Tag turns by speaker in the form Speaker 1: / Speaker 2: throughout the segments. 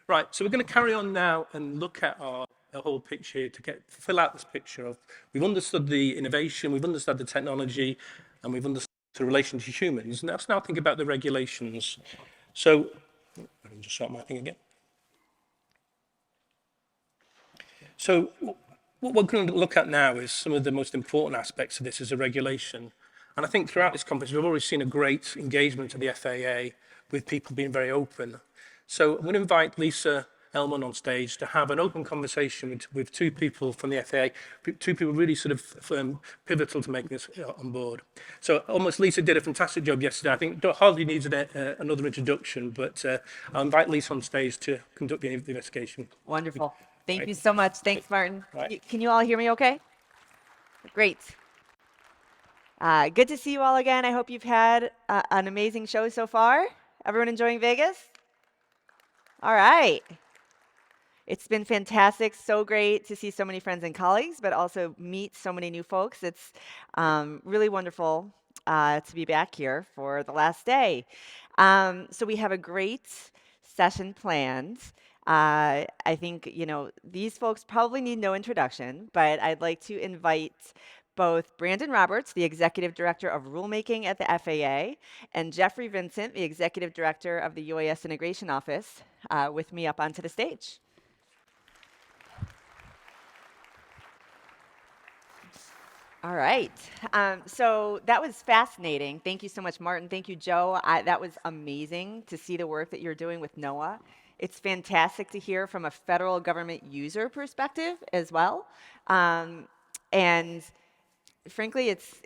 Speaker 1: Right, so we're going to carry on now and look at our whole picture here to fill out this picture of we've understood the innovation, we've understood the technology, and we've understood the relation to humans. Now let's now think about the regulations. So, let me just start my thing again. So, what we're going to look at now is some of the most important aspects of this as a regulation. And I think throughout this conference, we've already seen a great engagement of the FAA with people being very open. So I'm going to invite Lisa Ellman on stage to have an open conversation with two people from the FAA, two people really sort of pivotal to making this on board. So almost Lisa did a fantastic job yesterday. I think hardly needs another introduction, but I'll invite Lisa on stage to conduct the investigation.
Speaker 2: Wonderful. Thank
Speaker 1: Right.
Speaker 2: you so much. Thanks, Martin.
Speaker 1: Right.
Speaker 2: Can you all hear me okay? Great. Good to see you all again. I hope you've had an amazing show so far. Everyone enjoying Vegas? All right. It's been fantastic. So great to see so many friends and colleagues, but also meet so many new folks. It's really wonderful to be back here for the last day. So we have a great session planned. I think, these folks probably need no introduction, but I'd like to invite both Brandon Roberts, the Executive Director of Rulemaking at the FAA, and Jeffrey Vincent, the Executive Director of the UAS Integration Office, with me up onto the stage. All right. So that was fascinating. Thank you so much, Martin. Thank you, Joe. That was amazing to see the work that you're doing with NOAA. It's fantastic to hear from a federal government user perspective as well. And frankly, it's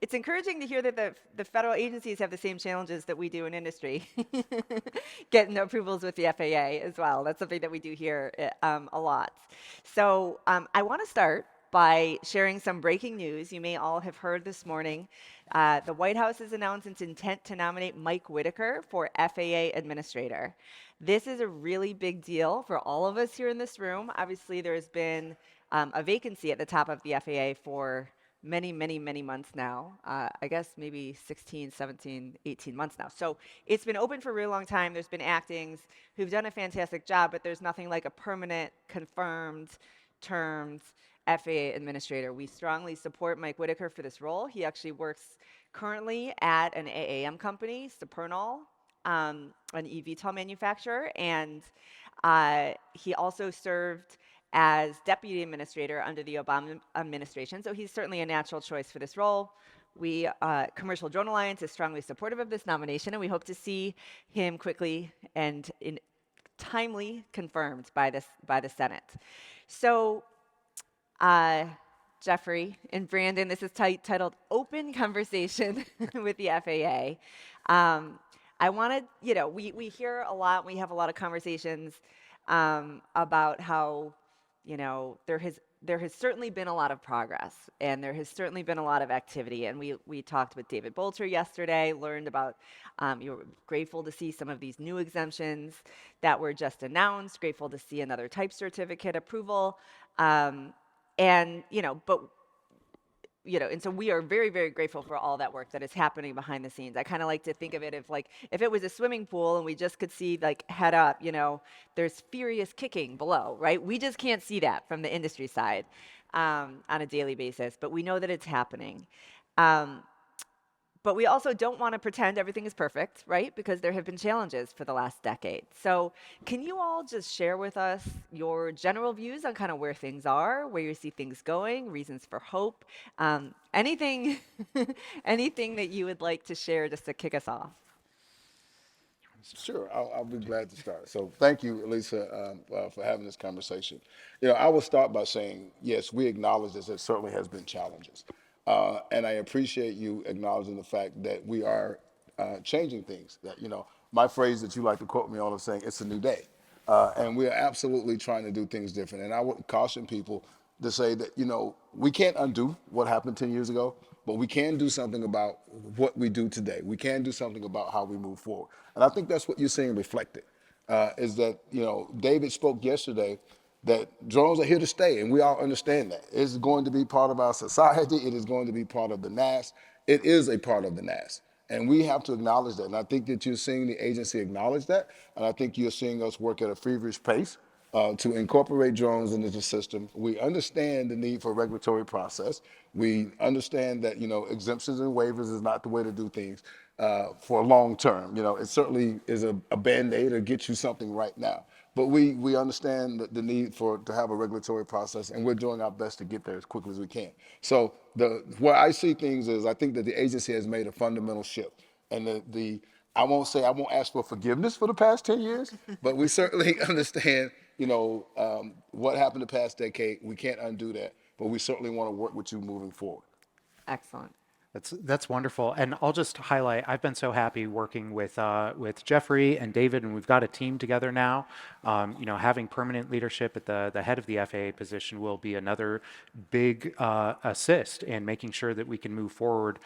Speaker 2: it's encouraging to hear that the federal agencies have the same challenges that we do in industry, getting approvals with the FAA as well. That's something that we do here a lot. So I want to start by sharing some breaking news you may all have heard this morning. The White House has announced its intent to nominate Mike Whitaker for FAA Administrator. This is a really big deal for all of us here in this room. Obviously, there's been a vacancy at the top of the FAA for many, many, many months now. I guess maybe 16, 17, 18 months now. So it's been open for a really long time. There's been actings who've done a fantastic job, but there's nothing like a permanent, confirmed, termed FAA administrator. We strongly support Mike Whitaker for this role. He actually works currently at an AAM company, Supernal, an eVTOL manufacturer, and he also served as deputy administrator under the Obama administration, so he's certainly a natural choice for this role. We, Commercial Drone Alliance, is strongly supportive of this nomination, and we hope to see him quickly and timely confirmed by the Senate. So, Jeffrey and Brandon, this is titled Open Conversation with the FAA. I wanted, we hear a lot, we have a lot of conversations about how, there has certainly been a lot of progress, and there has certainly been a lot of activity. And we talked with David Bolter yesterday, learned about, you were grateful to see some of these new exemptions that were just announced, grateful to see another type certificate approval. And so we are very, very grateful for all that work that is happening behind the scenes. I kind of like to think of it if it was a swimming pool and we just could see head up, there's furious kicking below, right? We just can't see that from the industry side on a daily basis, but we know that it's happening. But we also don't want to pretend everything is perfect, right? Because there have been challenges for the last decade. So can you all just share with us your general views on kind of where things are, where you see things going, reasons for hope, anything, anything that you would like to share just to kick us off?
Speaker 3: Sure, I'll be glad to start. So thank you, Lisa, for having this conversation. I will start by saying, yes, we acknowledge this. There certainly has been challenges. And I appreciate you acknowledging the fact that we are changing things. That, my phrase that you like to quote me on is saying, it's a new day. And we are absolutely trying to do things different. And I would caution people to say that, we can't undo what happened 10 years ago, but we can do something about what we do today. We can do something about how we move forward. And I think that's what you're seeing reflected, is that, David spoke yesterday that drones are here to stay, and we all understand that. It's going to be part of our society. It is going to be part of the NAS. It is a part of the NAS. And we have to acknowledge that. And I think that you're seeing the agency acknowledge that. And I think you're seeing us work at a feverish pace to incorporate drones into the system. We understand the need for a regulatory process. We understand that, exemptions and waivers is not the way to do things for a long term. It certainly is a Band-Aid to get you something right now. But we understand the need to have a regulatory process, and we're doing our best to get there as quickly as we can. So where I see things is I think that the agency has made a fundamental shift. And I won't ask for forgiveness for the past 10 years, but we certainly understand, what happened the past decade. We can't undo that, but we certainly want to work with you moving forward.
Speaker 2: Excellent.
Speaker 4: That's wonderful, and I'll just highlight. I've been so happy working with Jeffrey and David, and we've got a team together now. Having permanent leadership at the head of the FAA position will be another big assist in making sure that we can move forward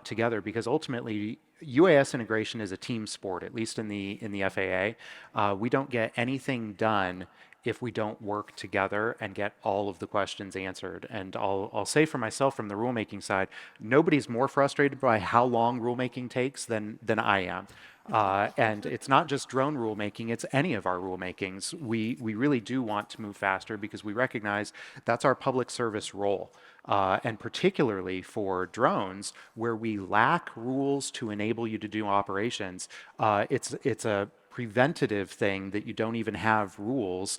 Speaker 4: together. Because ultimately, UAS integration is a team sport, at least in the FAA. We don't get anything done if we don't work together and get all of the questions answered. And I'll say for myself from the rulemaking side, nobody's more frustrated by how long rulemaking takes than I am. And it's not just drone rulemaking, it's any of our rulemakings. We really do want to move faster because we recognize that's our public service role. And particularly for drones, where we lack rules to enable you to do operations, it's a preventative thing that you don't even have rules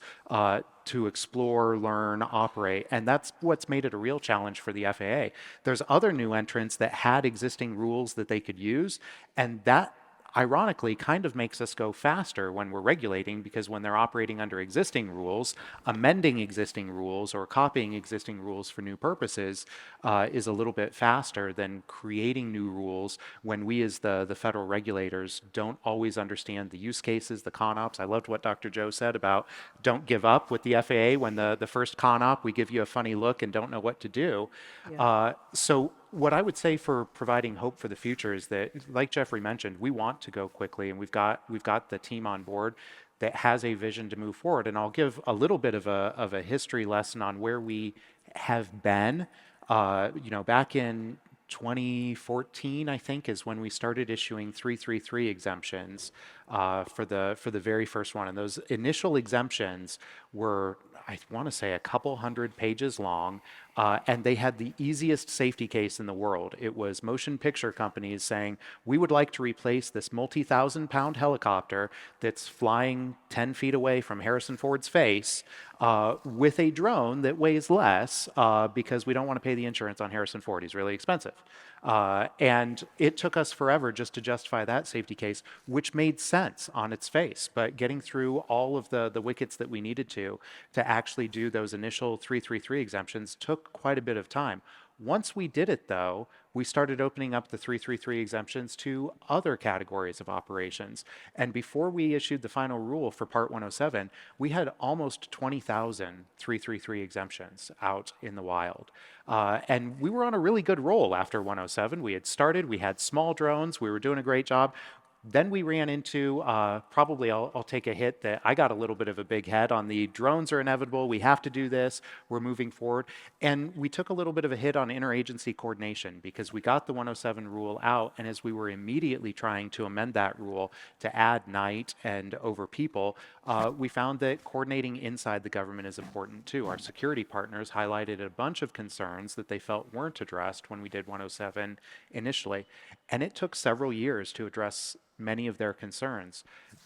Speaker 4: to explore, learn, operate. And that's what's made it a real challenge for the FAA. There's other new entrants that had existing rules that they could use, and that ironically kind of makes us go faster when we're regulating, because when they're operating under existing rules, amending existing rules or copying existing rules for new purposes is a little bit faster than creating new rules when we as the federal regulators don't always understand the use cases, the CONOPS. I loved what Dr. Joe said about don't give up with the FAA. When the first CONOP, we give you a funny look and don't know what to do.
Speaker 2: Yeah.
Speaker 4: So what I would say for providing hope for the future is that, like Jeffrey mentioned, we want to go quickly, and we've got the team on board that has a vision to move forward. And I'll give a little bit of a history lesson on where we have been. Back in 2014, I think, is when we started issuing 333 exemptions for the very first one. And those initial exemptions were, I want to say, a couple hundred pages long, and they had the easiest safety case in the world. It was motion picture companies saying, we would like to replace this multi-thousand-pound helicopter that's flying 10 feet away from Harrison Ford's face with a drone that weighs less because we don't want to pay the insurance on Harrison Ford. He's really expensive. And it took us forever just to justify that safety case, which made sense on its face. But getting through all of the wickets that we needed to actually do those initial 333 exemptions took quite a bit of time. Once we did it, though, we started opening up the 333 exemptions to other categories of operations. And before we issued the final rule for Part 107, we had almost 20,000 333 exemptions out in the wild. And we were on a really good roll after 107. We had small drones, we were doing a great job. Then we ran into, probably I'll take a hit that I got a little bit of a big head on the drones are inevitable, we have to do this, we're moving forward. And we took a little bit of a hit on interagency coordination because we got the 107 rule out, and as we were immediately trying to amend that rule to add night and over people, we found that coordinating inside the government is important too. Our security partners highlighted a bunch of concerns that they felt weren't addressed when we did 107 initially, and it took several years to address many of their concerns.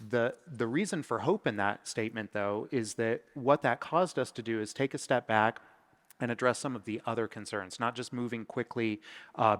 Speaker 4: The reason for hope in that statement, though, is that what that caused us to do is take a step back and address some of the other concerns, not just moving quickly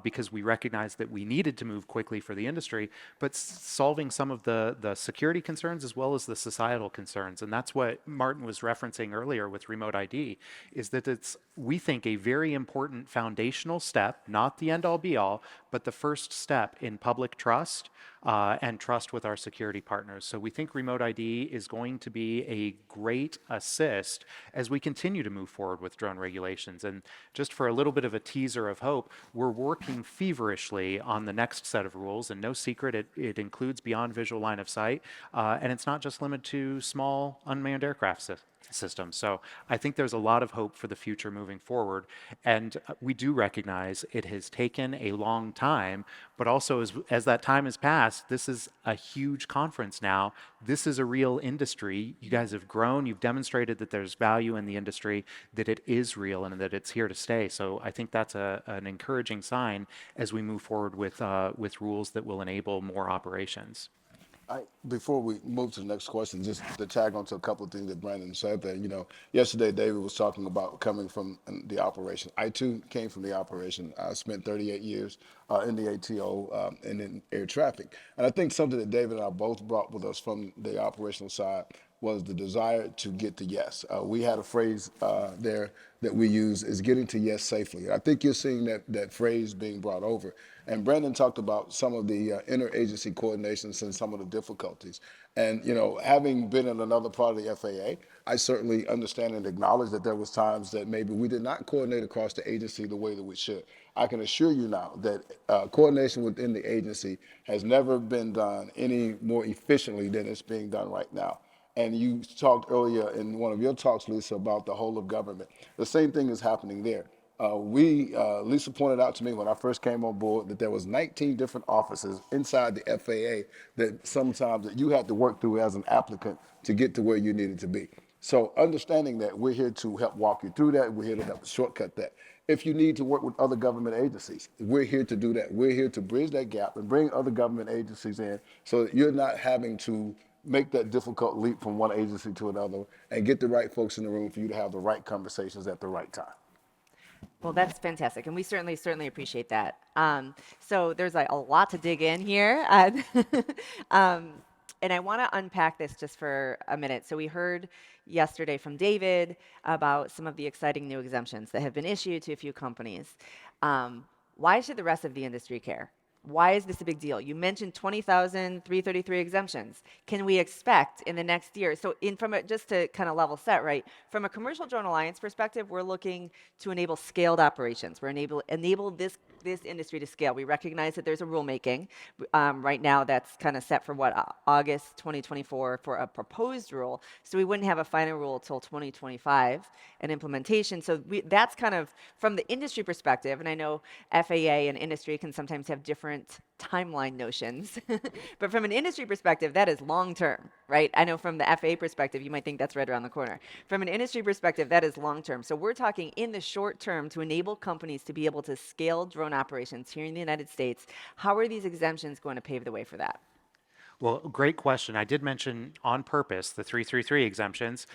Speaker 4: because we recognized that we needed to move quickly for the industry, but solving some of the security concerns as well as the societal concerns. And that's what Martin was referencing earlier with remote ID, is that it's, we think, a very important foundational step, not the end all be all, but the first step in public trust and trust with our security partners. So we think remote ID is going to be a great assist as we continue to move forward with drone regulations. And just for a little bit of a teaser of hope, we're working feverishly on the next set of rules, and no secret, it includes beyond visual line of sight, and it's not just limited to small unmanned aircraft system. So I think there's a lot of hope for the future moving forward. And we do recognize it has taken a long time, but also as that time has passed, this is a huge conference now. This is a real industry. You guys have grown. You've demonstrated that there's value in the industry, that it is real and that it's here to stay. So I think that's an encouraging sign as we move forward with rules that will enable more operations.
Speaker 3: Before we move to the next question, just to tag on to a couple of things that Brandon said there, yesterday David was talking about coming from the operation. I too came from the operation. I spent 38 years in the ATO and in air traffic. And I think something that David and I both brought with us from the operational side was the desire to get to yes. We had a phrase there that we use is getting to yes safely. And I think you're seeing that phrase being brought over. And Brandon talked about some of the interagency coordinations and some of the difficulties. And, having been in another part of the FAA, I certainly understand and acknowledge that there was times that maybe we did not coordinate across the agency the way that we should. I can assure you now that coordination within the agency has never been done any more efficiently than it's being done right now. And you talked earlier in one of your talks, Lisa, about the whole of government. The same thing is happening there. Lisa pointed out to me when I first came on board that there was 19 different offices inside the FAA that sometimes that you had to work through as an applicant to get to where you needed to be. So understanding that, we're here to help walk you through that. We're here to help shortcut that. If you need to work with other government agencies, we're here to do that. We're here to bridge that gap and bring other government agencies in so that you're not having to make that difficult leap from one agency to another and get the right folks in the room for you to have the right conversations at the right time.
Speaker 2: Well, that's fantastic, and we certainly appreciate that. So there's like a lot to dig in here, and I want to unpack this just for a minute. So we heard yesterday from David about some of the exciting new exemptions that have been issued to a few companies. Why should the rest of the industry care? Why is this a big deal? You mentioned 20,333 exemptions. Can we expect in the next year? So just to kind of level set, right? From a Commercial Drone Alliance perspective, we're looking to enable scaled operations. We're enable this industry to scale. We recognize that there's a rulemaking right now that's kind of set for August 2024 for a proposed rule. So we wouldn't have a final rule till 2025 and implementation. So that's kind of from the industry perspective, and I know FAA and industry can sometimes have different timeline notions. But from an industry perspective, that is long term, right? I know from the FAA perspective, you might think that's right around the corner. From an industry perspective, that is long term. So we're talking in the short term to enable companies to be able to scale drone operations here in the United States. How are these exemptions going to pave the way for that?
Speaker 4: Well, great question. I did mention on purpose the 333 exemptions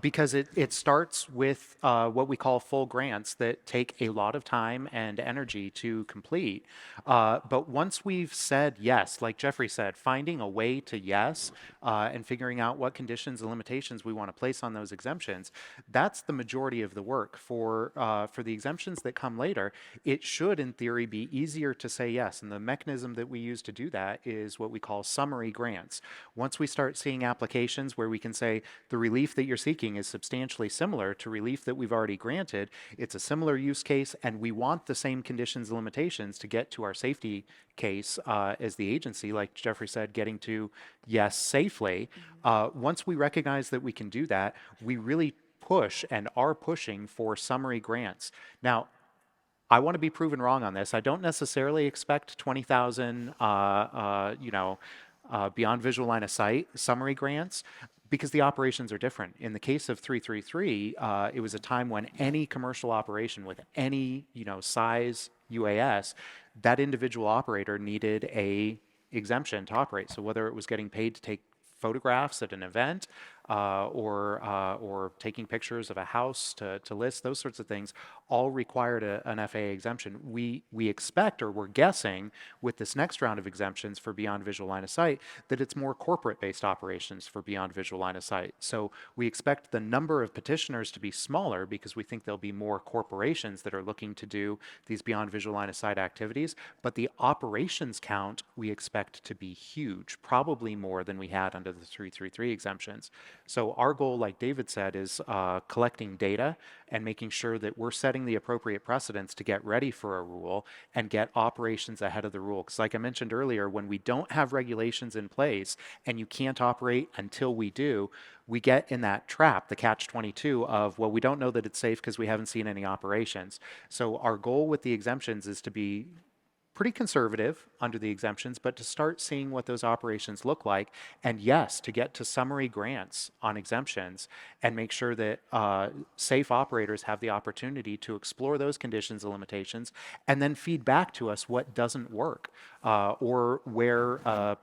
Speaker 4: because it starts with what we call full grants that take a lot of time and energy to complete. But once we've said yes, like Jeffrey said, finding a way to yes and figuring out what conditions and limitations we want to place on those exemptions, that's the majority of the work. For the exemptions that come later, it should, in theory, be easier to say yes. And the mechanism that we use to do that is what we call summary grants. Once we start seeing applications where we can say the relief that you're seeking is substantially similar to relief that we've already granted, it's a similar use case, and we want the same conditions and limitations to get to our safety case as the agency, like Jeffrey said, getting to yes safely. Once we recognize that we can do that, we really push and are pushing for summary grants. Now, I want to be proven wrong on this. I don't necessarily expect 20,000, beyond visual line of sight summary grants because the operations are different. In the case of 333, it was a time when any commercial operation with any, size UAS, that individual operator needed a exemption to operate. So whether it was getting paid to take photographs at an event or taking pictures of a house to list, those sorts of things, all required an FAA exemption. We expect, or we're guessing, with this next round of exemptions for beyond visual line of sight, that it's more corporate-based operations for beyond visual line of sight. So we expect the number of petitioners to be smaller because we think there'll be more corporations that are looking to do these beyond visual line of sight activities, but the operations count we expect to be huge, probably more than we had under the 333 exemptions. So our goal, like David said, is collecting data and making sure that we're setting the appropriate precedents to get ready for a rule and get operations ahead of the rule. Because like I mentioned earlier, when we don't have regulations in place and you can't operate until we do, we get in that trap, the catch-22 of, well, we don't know that it's safe because we haven't seen any operations. So our goal with the exemptions is to be pretty conservative under the exemptions, but to start seeing what those operations look like. And yes, to get to summary grants on exemptions and make sure that safe operators have the opportunity to explore those conditions and limitations and then feed back to us what doesn't work or where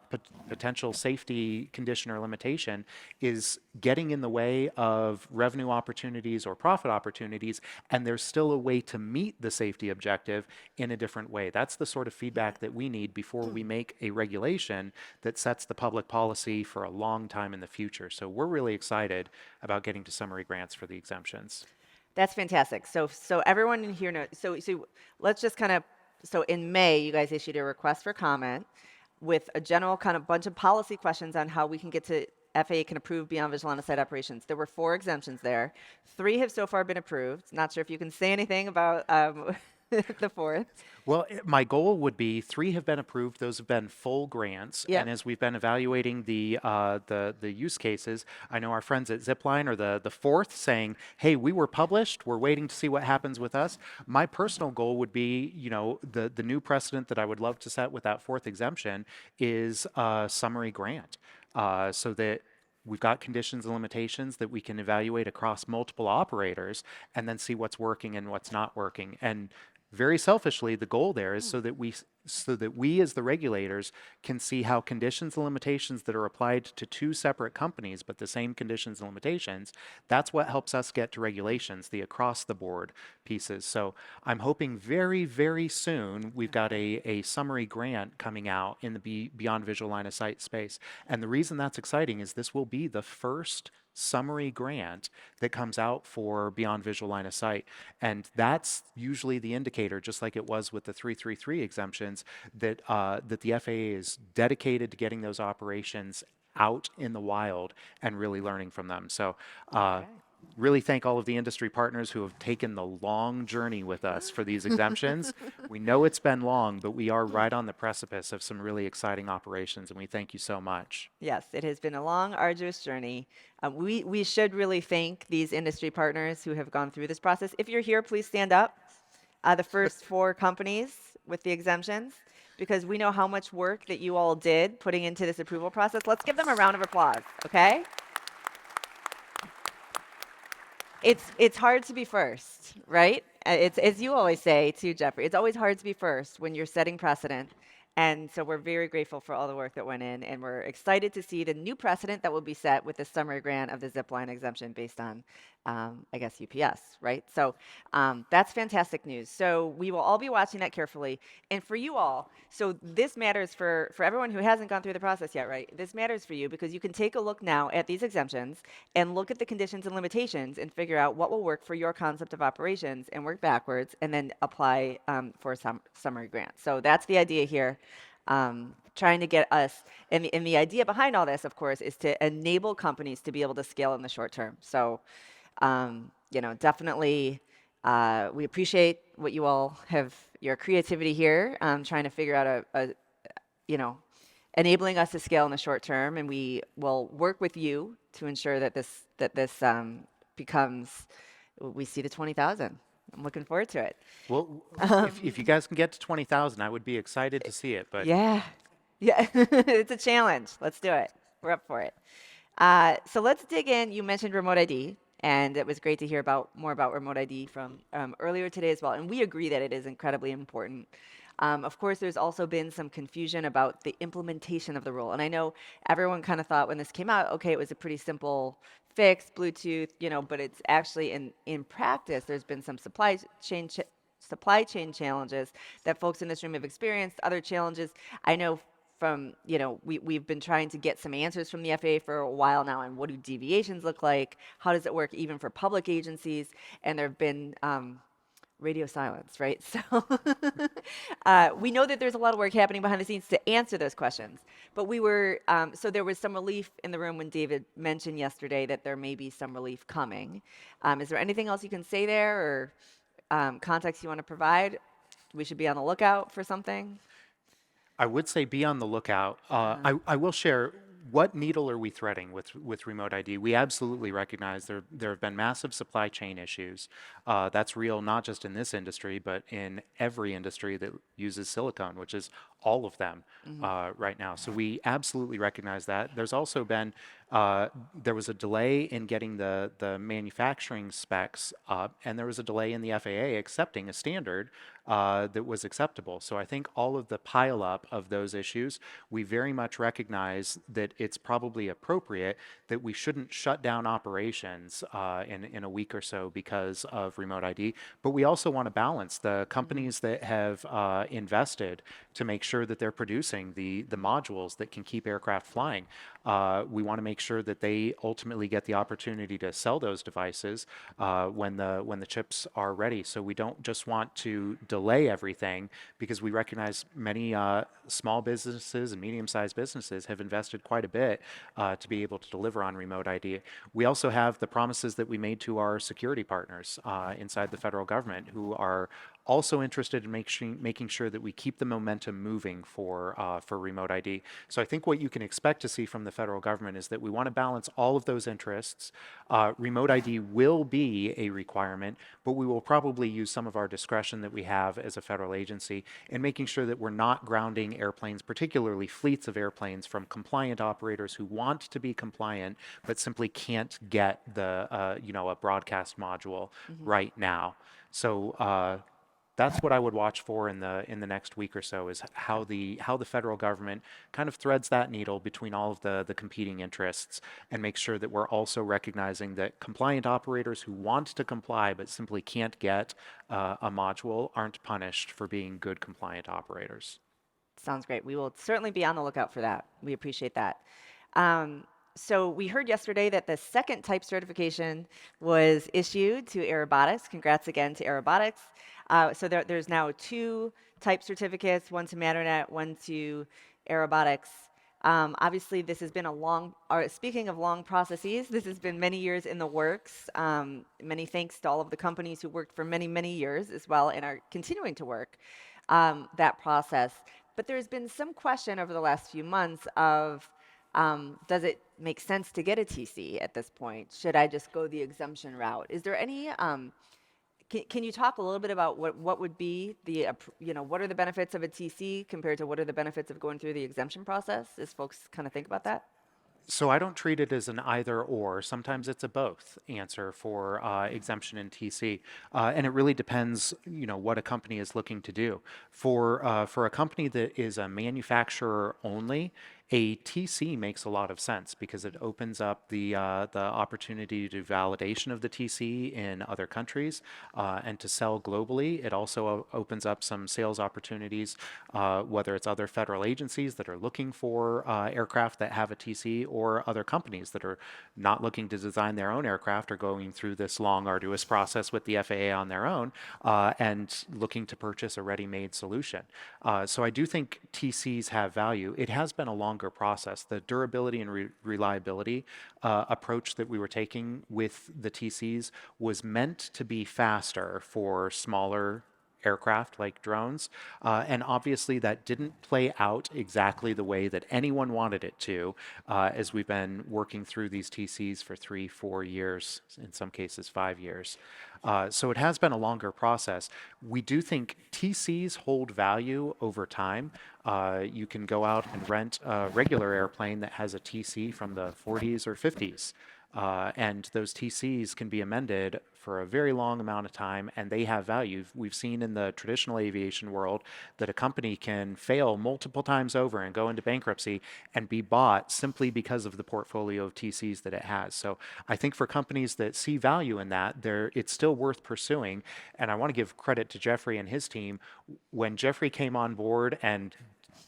Speaker 4: potential safety condition or limitation is getting in the way of revenue opportunities or profit opportunities, and there's still a way to meet the safety objective in a different way. That's the sort of feedback that we need before we make a regulation that sets the public policy for a long time in the future. So we're really excited about getting to summary grants for the exemptions.
Speaker 2: That's fantastic. So everyone in here knows. So let's just kind of. So in May, you guys issued a request for comment with a general kind of bunch of policy questions on how we can get to FAA can approve beyond visual line of sight operations. There were 4 exemptions there. 3 have so far been approved. Not sure if you can say anything about the 4th.
Speaker 4: Well, my goal would be 3 have been approved. Those have been full grants.
Speaker 2: Yep.
Speaker 4: And as we've been evaluating the use cases, I know our friends at Zipline are the 4th saying, hey, we were published. We're waiting to see what happens with us. My personal goal would be, the new precedent that I would love to set with that 4th exemption is a summary grant so that we've got conditions and limitations that we can evaluate across multiple operators and then see what's working and what's not working. And very selfishly, the goal there is so that we as the regulators can see how conditions and limitations that are applied to 2 separate companies, but the same conditions and limitations, that's what helps us get to regulations, the across the board pieces. So I'm hoping very, very soon we've got a summary grant coming out in the beyond visual line of sight space. And the reason that's exciting is this will be the first summary grant that comes out for beyond visual line of sight. And that's usually the indicator, just like it was with the 333 exemptions, that the FAA is dedicated to getting those operations out in the wild and really learning from them. So really thank all of the industry partners who have taken the long journey with us for these exemptions. We know it's been long, but we are right on the precipice of some really exciting operations, and we thank you so much.
Speaker 2: Yes, it has been a long, arduous journey. We should really thank these industry partners who have gone through this process. If you're here, please stand up. The first 4 companies with the exemptions, because we know how much work that you all did putting into this approval process. Let's give them a round of applause, okay? It's hard to be first, right? It's as you always say too, Jeffrey. It's always hard to be first when you're setting precedent. And so we're very grateful for all the work that went in, and we're excited to see the new precedent that will be set with the summary grant of the zipline exemption based on, I guess, UPS, right? So that's fantastic news. So we will all be watching that carefully. And for you all, so this matters for everyone who hasn't gone through the process yet, right? This matters for you because you can take a look now at these exemptions and look at the conditions and limitations and figure out what will work for your concept of operations and work backwards and then apply for a summary grant. So that's the idea here. Trying to get us, and the idea behind all this, of course, is to enable companies to be able to scale in the short term. So, definitely, we appreciate what you all have, your creativity here, trying to figure out enabling us to scale in the short term, and we will work with you to ensure that this becomes, we see the 20,000. I'm looking forward to it.
Speaker 4: Well, if you guys can get to 20,000, I would be excited to see it. But
Speaker 2: yeah, it's a challenge. Let's do it. We're up for it. So let's dig in. You mentioned remote ID, and it was great to hear more about remote ID from earlier today as well. And we agree that it is incredibly important. Of course, there's also been some confusion about the implementation of the rule. And I know everyone kind of thought when this came out, okay, it was a pretty simple fix, Bluetooth, but it's actually in practice, there's been some supply chain challenges that folks in this room have experienced, other challenges. I know from, we've been trying to get some answers from the FAA for a while now on what do deviations look like, how does it work even for public agencies, and there have been radio silence, right? So we know that there's a lot of work happening behind the scenes to answer those questions. But so there was some relief in the room when David mentioned yesterday that there may be some relief coming. Is there anything else you can say there or context you want to provide? We should be on the lookout for something.
Speaker 4: I would say be on the lookout. I will share what needle are we threading with remote ID? We absolutely recognize there have been massive supply chain issues. That's real not just in this industry, but in every industry that uses silicone, which is all of them right now. So we absolutely recognize that. There's also been there was a delay in getting the manufacturing specs up, and there was a delay in the FAA accepting a standard that was acceptable. So I think all of the pileup of those issues, we very much recognize that it's probably appropriate that we shouldn't shut down operations in a week or so because of remote ID. But we also want to balance the companies that have invested to make sure that they're producing the modules that can keep aircraft flying. We want to make sure that they ultimately get the opportunity to sell those devices when the chips are ready. So we don't just want to delay everything because we recognize many small businesses and medium-sized businesses have invested quite a bit to be able to deliver on remote ID. We also have the promises that we made to our security partners inside the federal government who are also interested in making sure that we keep the momentum moving for remote ID. So I think what you can expect to see from the federal government is that we want to balance all of those interests. Remote ID will be a requirement, but we will probably use some of our discretion that we have as a federal agency in making sure that we're not grounding airplanes, particularly fleets of airplanes, from compliant operators who want to be compliant but simply can't get a broadcast module right now. So that's what I would watch for in the next week or so is how the federal government kind of threads that needle between all of the competing interests and makes sure that we're also recognizing that compliant operators who want to comply but simply can't get a module aren't punished for being good compliant operators.
Speaker 2: Sounds great. We will certainly be on the lookout for that. We appreciate that. So we heard yesterday that the second type certification was issued to Aerobotics. Congrats again to Aerobotics. So there's now 2 type certificates, one to Matternet, one to Aerobotics. Obviously, this has been speaking of long processes, this has been many years in the works. Many thanks to all of the companies who worked for many, many years as well and are continuing to work that process. But there's been some question over the last few months of, does it make sense to get a TC at this point? Should I just go the exemption route? Is there any, can you talk a little bit about what would be what are the benefits of a TC compared to what are the benefits of going through the exemption process as folks kind of think about that?
Speaker 4: So I don't treat it as an either or. Sometimes it's a both answer for exemption and TC, and it really depends, what a company is looking to do. For a company that is a manufacturer only, a TC makes a lot of sense because it opens up the opportunity to do validation of the TC in other countries and to sell globally. It also opens up some sales opportunities, whether it's other federal agencies that are looking for aircraft that have a TC or other companies that are not looking to design their own aircraft or going through this long, arduous process with the FAA on their own and looking to purchase a ready-made solution. So I do think TCs have value. It has been a longer process. The durability and reliability approach that we were taking with the TCs was meant to be faster for smaller aircraft like drones. And obviously that didn't play out exactly the way that anyone wanted it to, as we've been working through these TCs for 3-4 years, in some cases 5 years. So it has been a longer process. We do think TCs hold value over time. You can go out and rent a regular airplane that has a TC from the 40s or 50s. And those TCs can be amended for a very long amount of time, and they have value. We've seen in the traditional aviation world that a company can fail multiple times over and go into bankruptcy and be bought simply because of the portfolio of TCs that it has. So I think for companies that see value in that, it's still worth pursuing. And I want to give credit to Jeffrey and his team. When Jeffrey came on board and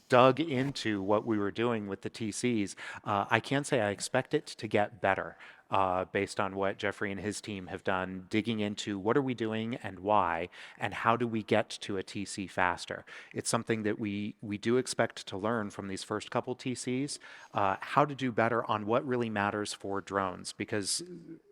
Speaker 4: dug into what we were doing with the TCs, I can say I expect it to get better. based on what Jeffrey and his team have done, digging into what are we doing and why, and how do we get to a TC faster. It's something that we do expect to learn from these first couple TCs, how to do better on what really matters for drones, because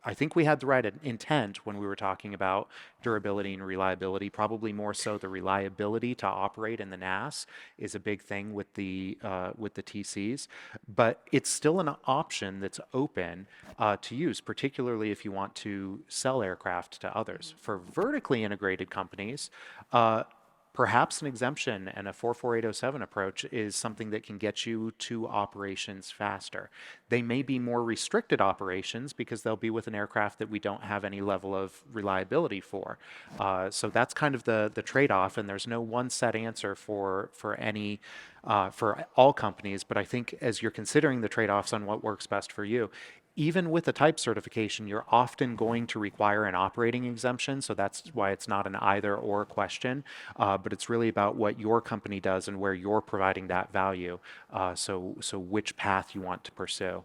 Speaker 4: I think we had the right intent when we were talking about durability and reliability. Probably more so the reliability to operate in the NAS is a big thing with the TCs, but it's still an option that's open to use, particularly if you want to sell aircraft to others. For vertically integrated companies, perhaps an exemption and a 44807 approach is something that can get you to operations faster. They may be more restricted operations because they'll be with an aircraft that we don't have any level of reliability for. So that's kind of the trade-off, and there's no one set answer for all companies. But I think as you're considering the trade-offs on what works best for you, even with a type certification, you're often going to require an operating exemption. So that's why it's not an either or question, but it's really about what your company does and where you're providing that value. So which path you want to pursue.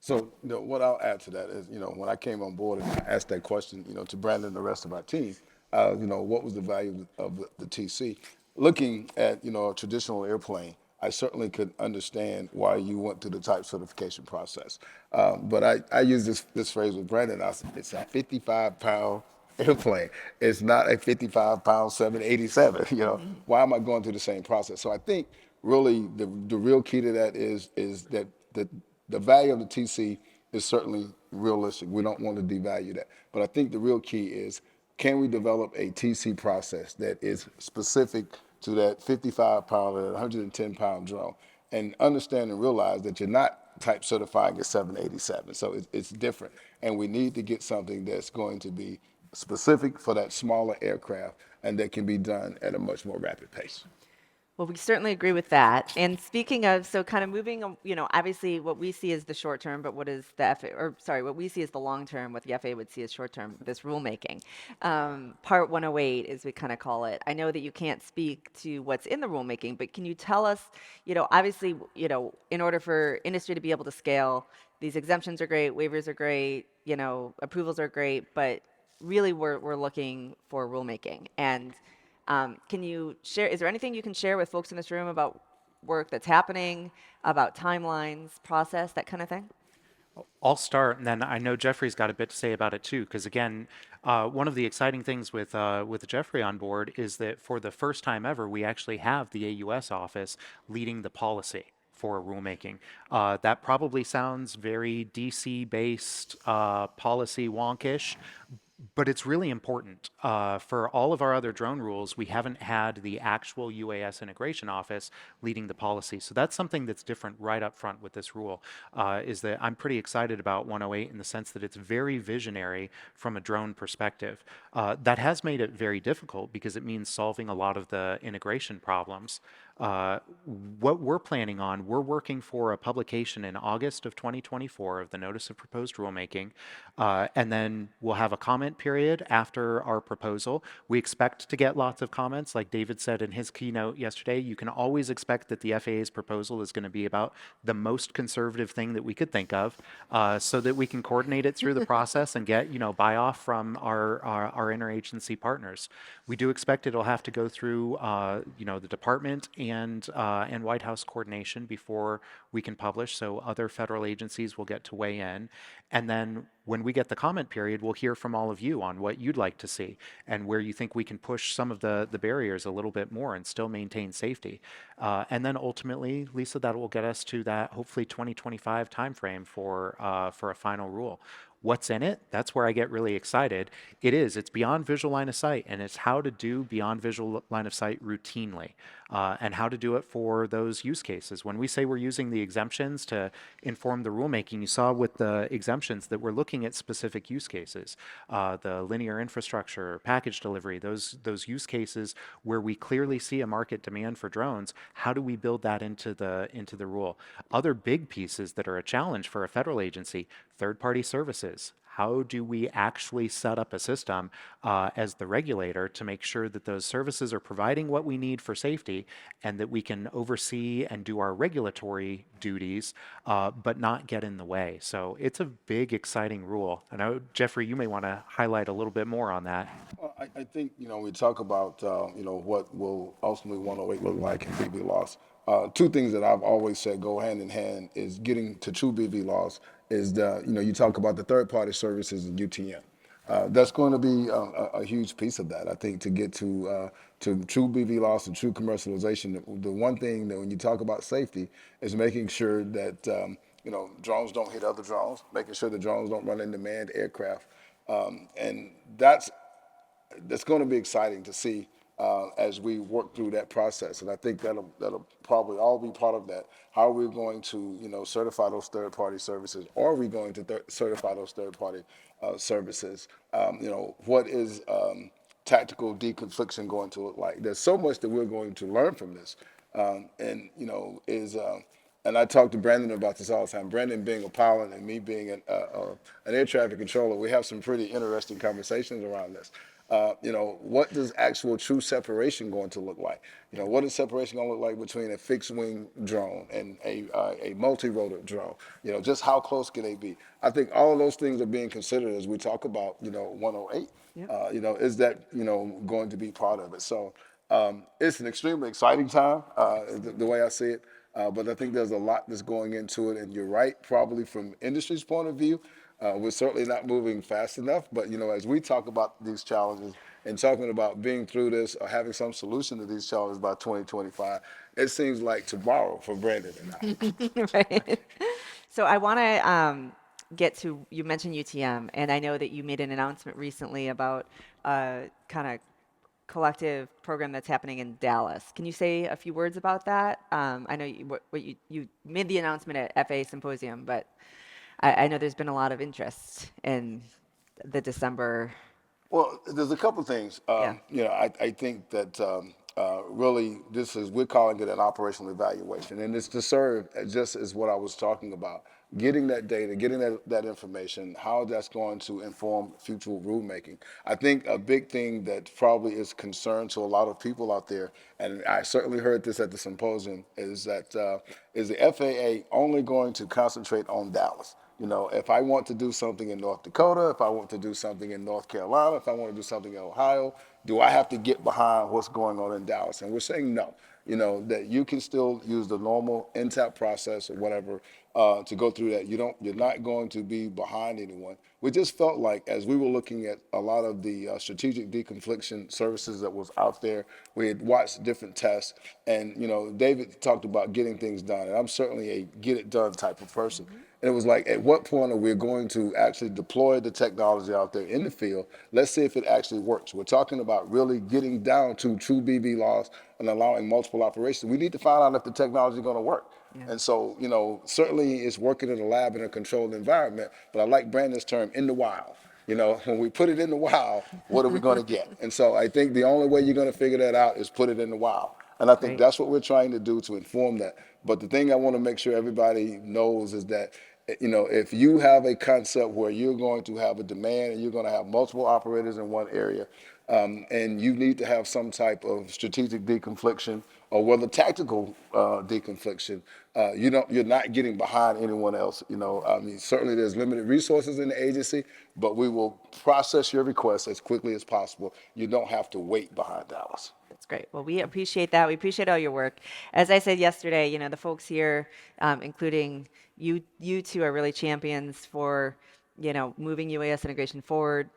Speaker 3: So, what I'll add to that is, when I came on board and I asked that question, to Brandon and the rest of our team, what was the value of the TC? Looking at, a traditional airplane, I certainly could understand why you went through the type certification process. But I use this phrase with Brandon. I said, it's a 55-pound airplane. It's not a 55-pound 787. Why am I going through the same process? So I think really the real key to that is that the value of the TC is certainly realistic. We don't want to devalue that. But I think the real key is, can we develop a TC process that is specific to that 55-pound and 110-pound drone, and understand and realize that you're not type certifying a 787. So it's different. And we need to get something that's going to be specific for that smaller aircraft and that can be done at a much more rapid pace.
Speaker 2: Well, we certainly agree with that. And speaking of, so kind of moving, obviously what we see is the short term, but what is the FAA, or sorry, what we see is the long term, what the FAA would see as short term, this rulemaking. Part 108, as we kind of call it. I know that you can't speak to what's in the rulemaking, but can you tell us, obviously, in order for industry to be able to scale, these exemptions are great, waivers are great, approvals are great, but really we're looking for rulemaking. And can you share, is there anything you can share with folks in this room about work that's happening, about timelines, process, that kind of thing?
Speaker 4: I'll start, and then I know Jeffrey's got a bit to say about it too, because again, one of the exciting things with Jeffrey on board is that for the first time ever, we actually have the AUS office leading the policy for rulemaking. That probably sounds very DC-based, policy wonkish, but it's really important. For all of our other drone rules, we haven't had the actual UAS integration office leading the policy. So that's something that's different right up front with this rule, is that I'm pretty excited about 108 in the sense that it's very visionary from a drone perspective. That has made it very difficult because it means solving a lot of the integration problems. What we're planning on, we're working for a publication in August of 2024 of the Notice of Proposed Rulemaking, and then we'll have a comment period after our proposal. We expect to get lots of comments. Like David said in his keynote yesterday, you can always expect that the FAA's proposal is going to be about the most conservative thing that we could think of, so that we can coordinate it through the process and get, buy-off from our interagency partners. We do expect it'll have to go through, the department and White House coordination before we can publish, so other federal agencies will get to weigh in. And then when we get the comment period, we'll hear from all of you on what you'd like to see and where you think we can push some of the barriers a little bit more and still maintain safety. And then ultimately, Lisa, that will get us to that hopefully 2025 timeframe for a final rule. What's in it? That's where I get really excited. It's beyond visual line of sight, and it's how to do beyond visual line of sight routinely, and how to do it for those use cases. When we say we're using the exemptions to inform the rulemaking, you saw with the exemptions that we're looking at specific use cases, the linear infrastructure, package delivery, those use cases where we clearly see a market demand for drones. How do we build that into the rule? Other big pieces that are a challenge for a federal agency: third-party services. how do we actually set up a system as the regulator to make sure that those services are providing what we need for safety and that we can oversee and do our regulatory duties, but not get in the way. So it's a big, exciting rule. I know, Jeffrey, you may want to highlight a little bit more on that.
Speaker 3: Well, I think, we talk about, what will ultimately 108 look like in BV loss. Two things that I've always said go hand in hand is getting to true BV loss is you talk about the third party services and UTM. That's going to be a huge piece of that. I think to get to true BV loss and true commercialization, the one thing that when you talk about safety is making sure that drones don't hit other drones, making sure the drones don't run into manned aircraft, and that's going to be exciting to see as we work through that process. And I think that'll probably all be part of that. How are we going to, certify those third-party services? Or are we going to certify those third-party services? What is tactical deconfliction going to look like? There's so much that we're going to learn from this. And I talk to Brandon about this all the time. Brandon being a pilot and me being an air traffic controller, we have some pretty interesting conversations around this. What does actual true separation going to look like? What is separation going to look like between a fixed wing drone and a multi-rotor drone? Just how close can they be? I think all of those things are being considered as we talk about, 108.
Speaker 2: Yep.
Speaker 3: Is that, going to be part of it? So it's an extremely exciting time, the way I see it. But I think there's a lot that's going into it, and you're right, probably from industry's point of view, we're certainly not moving fast enough. But as we talk about these challenges and talking about being through this or having some solution to these challenges by 2025, it seems like tomorrow for Brandon and I.
Speaker 2: Right. So I want to get to, you mentioned UTM, and I know that you made an announcement recently about kind of collective program that's happening in Dallas. Can you say a few words about that? I know you made the announcement at FAA Symposium, but I know there's been a lot of interest in the December.
Speaker 3: Well, there's a couple things.
Speaker 2: Yeah.
Speaker 3: I think that really we're calling it an operational evaluation, and it's to serve just as what I was talking about, getting that data, getting that information, how that's going to inform future rulemaking. I think a big thing that probably is concern to a lot of people out there, and I certainly heard this at the symposium, is that is the FAA only going to concentrate on Dallas? If I want to do something in North Dakota, if I want to do something in North Carolina, if I want to do something in Ohio, do I have to get behind what's going on in Dallas? And we're saying no, that you can still use the normal NTAP process or whatever to go through that. You're not going to be behind anyone. We just felt like as we were looking at a lot of the strategic deconfliction services that was out there, we had watched different tests, and David talked about getting things done, and I'm certainly a get it done type of person. Mm-hmm. And it was like, at what point are we going to actually deploy the technology out there in the field? Let's see if it actually works. We're talking about really getting down to true BV laws and allowing multiple operations. We need to find out if the technology is going to work. Yeah. And so, certainly it's working in a lab in a controlled environment, but I like Brandon's term, in the wild. When we put it in the wild, what are we going to get? And so I think the only way you're going to figure that out is put it in the wild. And I think that's what we're trying to do to inform that. But the thing I want to make sure everybody knows is that if you have a concept where you're going to have a demand and you're going to have multiple operators in one area, and you need to have some type of strategic deconfliction or whether tactical deconfliction, you're not getting behind anyone else. Certainly there's limited resources in the agency, but we will process your request as quickly as possible. You don't have to wait behind Dallas.
Speaker 2: That's great. Well, we appreciate that. We appreciate all your work. As I said yesterday, the folks here, including you two, are really champions for, moving UAS integration forward.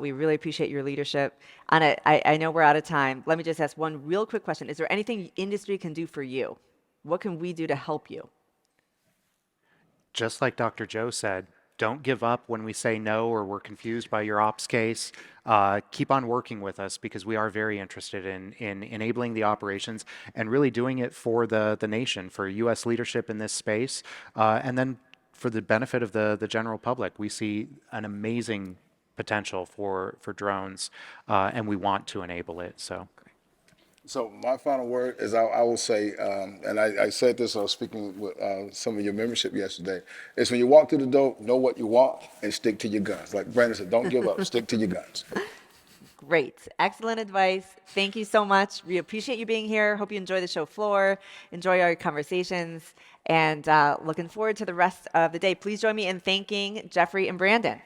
Speaker 2: We really appreciate your leadership. And I know we're out of time. Let me just ask one real quick question. Is there anything industry can do for you? What can we do to help you?
Speaker 4: Just like Dr. Joe said, don't give up when we say no or we're confused by your ops case. Keep on working with us because we are very interested in enabling the operations and really doing it for the nation, for U.S. leadership in this space, and then for the benefit of the general public. We see an amazing potential for drones, and we want to enable it. So.
Speaker 3: So my final word is I will say, and I said this, I was speaking with some of your membership yesterday, is when you walk through the door, know what you want and stick to your guns. Like Brandon said, don't give up, stick to your guns.
Speaker 2: Great. Excellent advice. Thank you so much. We appreciate you being here. Hope you enjoy the show floor, enjoy our conversations, and looking forward to the rest of the day. Please join me in thanking Jeffrey and Brandon.